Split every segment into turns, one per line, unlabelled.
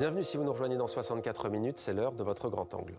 Bienvenue si vous nous rejoignez dans 64 minutes, c'est l'heure de votre grand angle.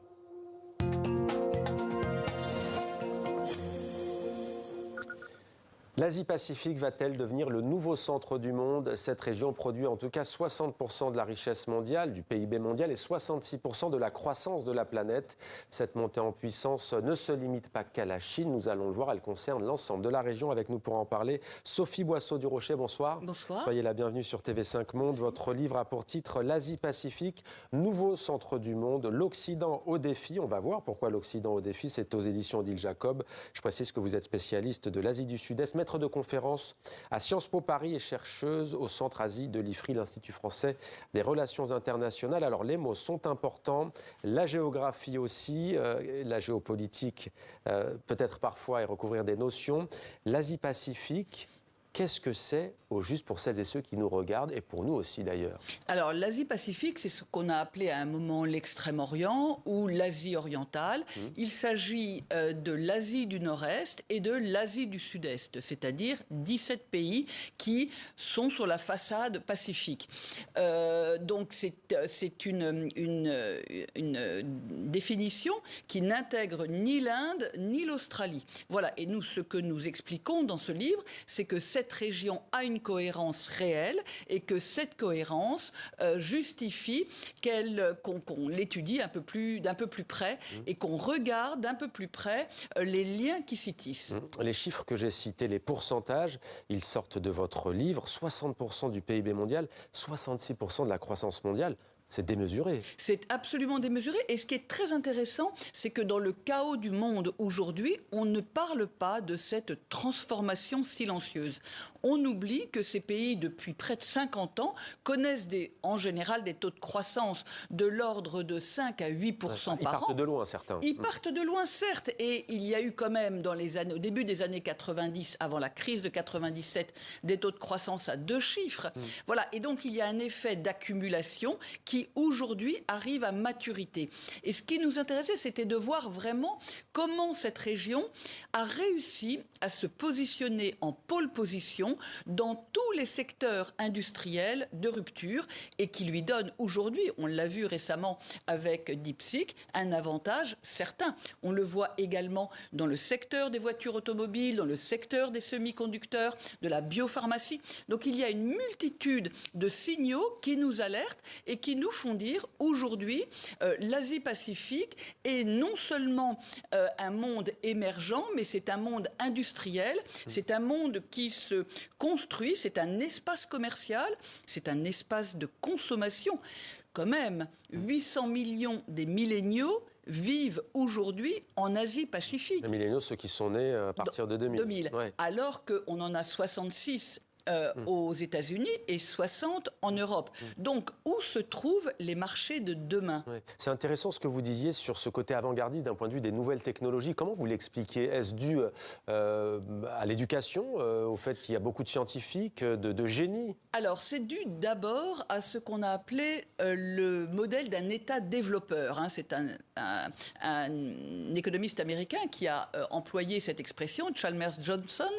L'Asie-Pacifique va-t-elle devenir le nouveau centre du monde? Cette région produit en tout cas 60% de la richesse mondiale, du PIB mondial et 66% de la croissance de la planète. Cette montée en puissance ne se limite pas qu'à la Chine, nous allons le voir, elle concerne l'ensemble de la région. Avec nous pour en parler, Sophie Boisseau-Durocher, bonsoir.
Bonsoir.
Soyez la bienvenue sur TV5 Monde. Votre livre a pour titre l'Asie-Pacifique, nouveau centre du monde, l'Occident au défi. On va voir pourquoi l'Occident au défi, c'est aux éditions Odile Jacob. Je précise que vous êtes spécialiste de l'Asie du Sud-Est, maître de conférence à Sciences Po Paris et chercheuse au Centre Asie de l'IFRI, l'Institut français des relations internationales. Alors les mots sont importants, la géographie aussi, la géopolitique peut-être parfois et recouvrir des notions. L'Asie-Pacifique, qu'est-ce que c'est, au juste pour celles et ceux qui nous regardent, et pour nous aussi d'ailleurs?
Alors l'Asie-Pacifique, c'est ce qu'on a appelé à un moment l'Extrême-Orient ou l'Asie orientale. Il s'agit de l'Asie du Nord-Est et de l'Asie du Sud-Est, c'est-à-dire 17 pays qui sont sur la façade pacifique. Donc c'est une définition qui n'intègre ni l'Inde ni l'Australie. Voilà, et nous, ce que nous expliquons dans ce livre, c'est que cette région a une cohérence réelle et que cette cohérence justifie qu'on l'étudie d'un peu plus près et qu'on regarde d'un peu plus près les liens qui s'y tissent.
Les chiffres que j'ai cités, les pourcentages, ils sortent de votre livre. 60% du PIB mondial, 66% de la croissance mondiale. C'est démesuré.
C'est absolument démesuré. Et ce qui est très intéressant, c'est que dans le chaos du monde aujourd'hui, on ne parle pas de cette transformation silencieuse. On oublie que ces pays, depuis près de 50 ans, connaissent en général des taux de croissance de l'ordre de 5 à 8% par an.
Ils partent de loin, certains.
Ils partent de loin, certes. Et il y a eu quand même, au début des années 90, avant la crise de 97, des taux de croissance à 2 chiffres. Voilà. Et donc, il y a un effet d'accumulation qui aujourd'hui arrive à maturité. Et ce qui nous intéressait, c'était de voir vraiment comment cette région a réussi à se positionner en pôle position dans tous les secteurs industriels de rupture et qui lui donne aujourd'hui, on l'a vu récemment avec DeepSeek, un avantage certain. On le voit également dans le secteur des voitures automobiles, dans le secteur des semi-conducteurs, de la biopharmacie. Donc il y a une multitude de signaux qui nous alertent et qui nous font dire aujourd'hui l'Asie-Pacifique est non seulement un monde émergent, mais c'est un monde industriel, c'est un monde qui se construit, c'est un espace commercial, c'est un espace de consommation. Quand même, 800 millions des milléniaux vivent aujourd'hui en Asie-Pacifique.
Les milléniaux, ceux qui sont nés à partir de 2000.
Ouais. Alors qu'on en a 66 aux États-Unis et 60 en Europe. Donc, où se trouvent les marchés de demain?
C'est intéressant ce que vous disiez sur ce côté avant-gardiste d'un point de vue des nouvelles technologies. Comment vous l'expliquez? Est-ce dû à l'éducation, au fait qu'il y a beaucoup de scientifiques, de génies?
Alors, c'est dû d'abord à ce qu'on a appelé le modèle d'un État développeur. C'est un économiste américain qui a employé cette expression, Chalmers Johnson.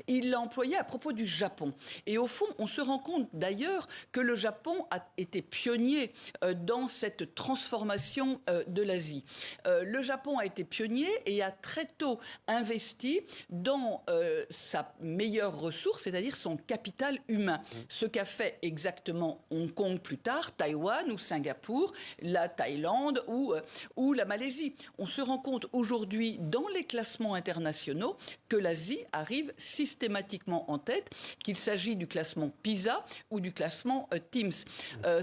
Il l'a employée à propos du Japon. Et au fond, on se rend compte d'ailleurs que le Japon a été pionnier dans cette transformation de l'Asie. Le Japon a été pionnier et a très tôt investi dans sa meilleure ressource, c'est-à-dire son capital humain. Ce qu'a fait exactement Hong Kong plus tard, Taïwan ou Singapour, la Thaïlande ou la Malaisie. On se rend compte aujourd'hui dans les classements internationaux que l'Asie arrive systématiquement en tête, qu'il s'agit du classement PISA ou du classement TIMSS,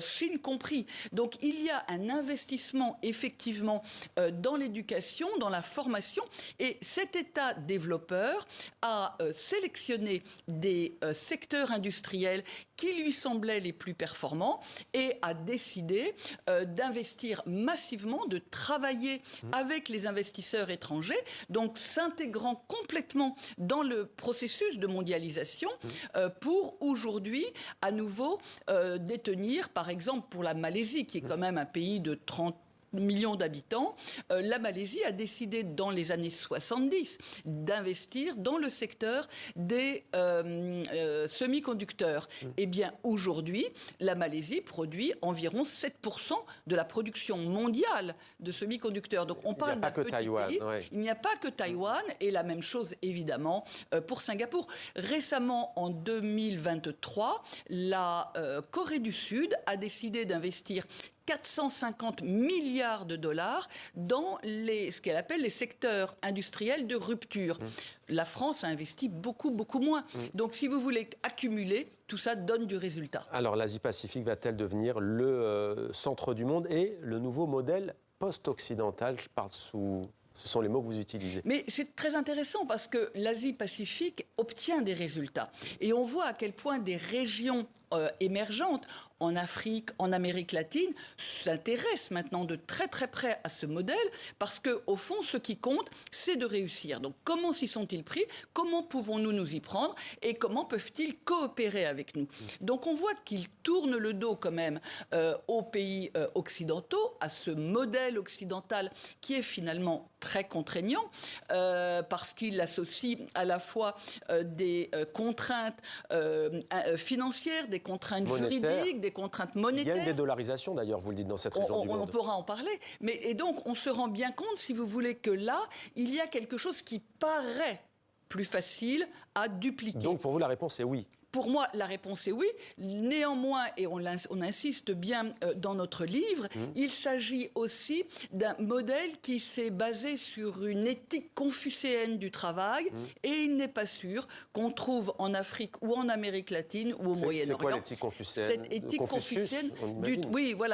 Chine compris. Donc il y a un investissement effectivement dans l'éducation, dans la formation, et cet État développeur a sélectionné des secteurs industriels qui lui semblaient les plus performants et a décidé d'investir massivement, de travailler avec les investisseurs étrangers, donc s'intégrant complètement dans le processus de mondialisation pour aujourd'hui à nouveau détenir, par exemple pour la Malaisie, qui est quand même un pays de 30 millions d'habitants, la Malaisie a décidé dans les années 70 d'investir dans le secteur des semi-conducteurs. Eh bien, aujourd'hui, la Malaisie produit environ 7% de la production mondiale de semi-conducteurs. Donc, on parle d'un petit pays. Ouais. Il n'y a pas que Taïwan, et la même chose, évidemment, pour Singapour. Récemment, en 2023, la Corée du Sud a décidé d'investir 450 milliards de dollars dans ce qu'elle appelle les secteurs industriels de rupture. La France a investi beaucoup, beaucoup moins. Donc, si vous voulez accumuler, tout ça donne du résultat.
Alors, l'Asie-Pacifique va-t-elle devenir le centre du monde et le nouveau modèle post-occidental? Je parle Ce sont les mots que vous utilisez.
Mais c'est très intéressant parce que l'Asie-Pacifique obtient des résultats. Et on voit à quel point des régions émergentes en Afrique, en Amérique latine, s'intéressent maintenant de très très près à ce modèle parce qu'au fond, ce qui compte, c'est de réussir. Donc comment s'y sont-ils pris? Comment pouvons-nous nous y prendre? Et comment peuvent-ils coopérer avec nous? Donc on voit qu'ils tournent le dos quand même aux pays occidentaux, à ce modèle occidental qui est finalement très contraignant parce qu'il associe à la fois des contraintes financières, des contraintes juridiques, des contraintes monétaires.
Il y a une dédollarisation d'ailleurs, vous le dites, dans cette région du monde.
On pourra en parler. Et donc, on se rend bien compte, si vous voulez, que là, il y a quelque chose qui paraît plus facile à dupliquer.
Donc, pour vous, la réponse est oui.
Pour moi, la réponse est oui. Néanmoins, et on insiste bien dans notre livre, il s'agit aussi d'un modèle qui s'est basé sur une éthique confucéenne du travail et il n'est pas sûr qu'on trouve en Afrique ou en Amérique latine ou au Moyen-Orient.
C'est quoi l'éthique confucéenne?
Cette éthique confucéenne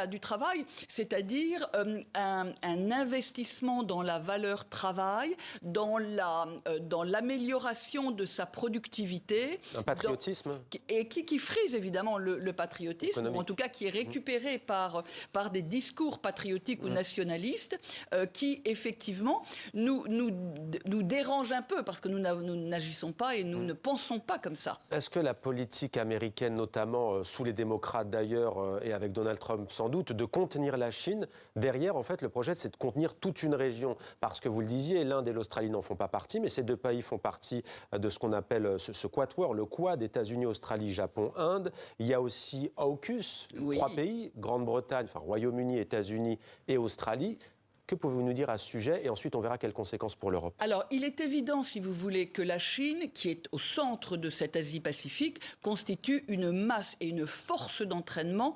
du travail, c'est-à-dire un investissement dans la valeur travail, dans l'amélioration de sa productivité.
Un patriotisme.
Et qui frise évidemment le patriotisme, ou en tout cas qui est récupéré par des discours patriotiques ou nationalistes qui effectivement nous dérangent un peu parce que nous n'agissons pas et nous ne pensons pas comme ça.
Est-ce que la politique américaine, notamment sous les démocrates d'ailleurs et avec Donald Trump sans doute, de contenir la Chine, derrière en fait le projet c'est de contenir toute une région? Parce que vous le disiez, l'Inde et l'Australie n'en font pas partie, mais ces deux pays font partie de ce qu'on appelle ce quatuor, le Quad, États-Unis, Australie, Japon, Inde. Il y a aussi AUKUS, 3 pays, Grande-Bretagne, Royaume-Uni, États-Unis et Australie. Que pouvez-vous nous dire à ce sujet? Et ensuite, on verra quelles conséquences pour l'Europe.
Alors, il est évident, si vous voulez, que la Chine, qui est au centre de cette Asie-Pacifique, constitue une masse et une force d'entraînement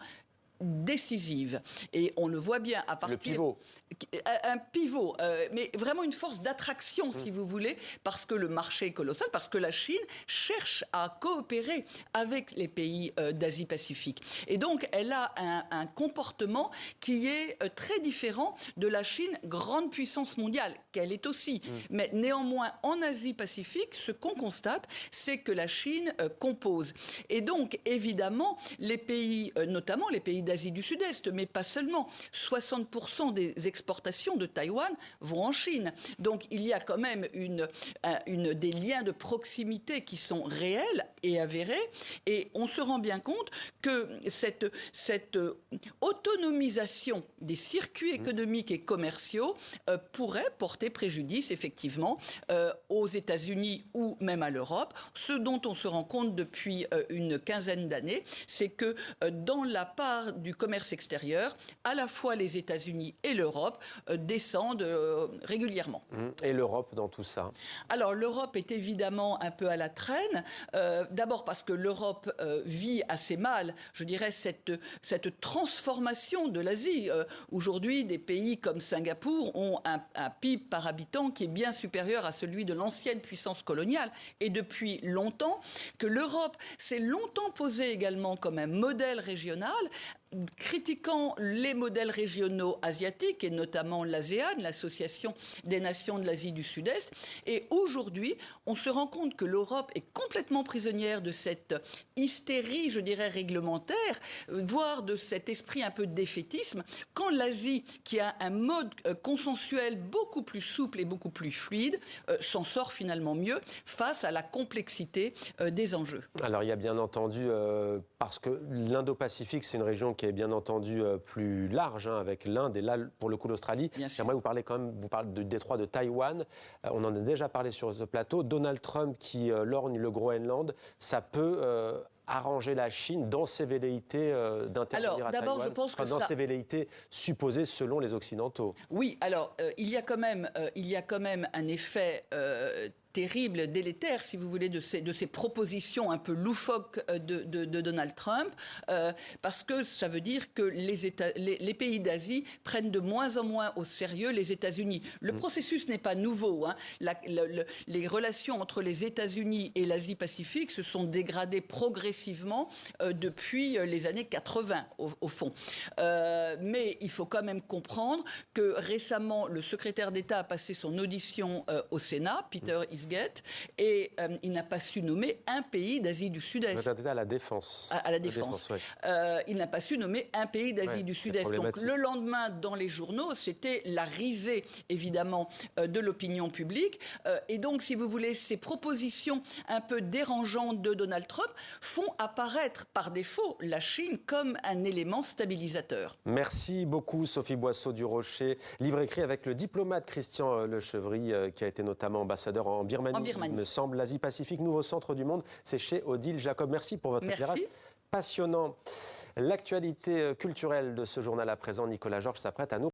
décisive. Et on le voit bien à partir...
Le pivot.
Un pivot, mais vraiment une force d'attraction, si vous voulez, parce que le marché est colossal, parce que la Chine cherche à coopérer avec les pays d'Asie-Pacifique. Et donc, elle a un comportement qui est très différent de la Chine, grande puissance mondiale, qu'elle est aussi. Mais néanmoins, en Asie-Pacifique, ce qu'on constate, c'est que la Chine compose. Et donc, évidemment, les pays, notamment les pays d'Asie du Sud-Est, mais pas seulement. 60% des exportations de Taïwan vont en Chine. Donc il y a quand même des liens de proximité qui sont réels et avérés. Et on se rend bien compte que cette autonomisation des circuits économiques et commerciaux pourrait porter préjudice, effectivement, aux États-Unis ou même à l'Europe. Ce dont on se rend compte depuis une quinzaine d'années, c'est que dans la part du commerce extérieur, à la fois les États-Unis et l'Europe descendent régulièrement.
Et l'Europe dans tout ça? Alors
l'Europe est évidemment un peu à la traîne. D'abord parce que l'Europe vit assez mal, je dirais, cette transformation de l'Asie. Aujourd'hui, des pays comme Singapour ont un PIB par habitant qui est bien supérieur à celui de l'ancienne puissance coloniale. Et depuis longtemps, que l'Europe s'est longtemps posée également comme un modèle régional, critiquant les modèles régionaux asiatiques et notamment l'ASEAN, l'Association des nations de l'Asie du Sud-Est. Et aujourd'hui, on se rend compte que l'Europe est complètement prisonnière de cette hystérie, je dirais, réglementaire, voire de cet esprit un peu de défaitisme, quand l'Asie, qui a un mode consensuel beaucoup plus souple et beaucoup plus fluide, s'en sort finalement mieux face à la complexité des enjeux.
Alors il y a bien entendu, parce que l'Indo-Pacifique, c'est une région qui est bien entendu plus large, avec l'Inde et là, pour le coup, l'Australie. J'aimerais vous parler du détroit de Taïwan. On en a déjà parlé sur ce plateau. Donald Trump qui lorgne le Groenland, ça peut arranger la Chine dans ses velléités d'intervenir à Taïwan,
je pense que
dans ses velléités supposées selon les Occidentaux.
Oui, alors il y a quand même un effet terrible, délétère, si vous voulez, de ces propositions un peu loufoques de Donald Trump, parce que ça veut dire que les pays d'Asie prennent de moins en moins au sérieux les États-Unis. Le processus n'est pas nouveau. Les relations entre les États-Unis et l'Asie-Pacifique se sont dégradées progressivement depuis les années 80, au fond. Mais il faut quand même comprendre que récemment, le secrétaire d'État a passé son audition au Sénat, Peter Isget, et il n'a pas su nommer un pays d'Asie du Sud-Est.
Le secrétaire d'État à la Défense.
À la Défense. Oui. Il n'a pas su nommer un pays d'Asie du Sud-Est. Donc le lendemain, dans les journaux, c'était la risée, évidemment, de l'opinion publique. Et donc, si vous voulez, ces propositions un peu dérangeantes de Donald Trump font apparaître par défaut la Chine comme un élément stabilisateur.
Merci beaucoup, Sophie Boisseau-du-Rocher. Livre écrit avec le diplomate Christian Lechevry, qui a été notamment ambassadeur en Birmanie. Il me semble, l'Asie-Pacifique, nouveau centre du monde. C'est chez Odile Jacob. Merci pour votre éclairage passionnant. L'actualité culturelle de ce journal à présent, Nicolas Georges s'apprête à nous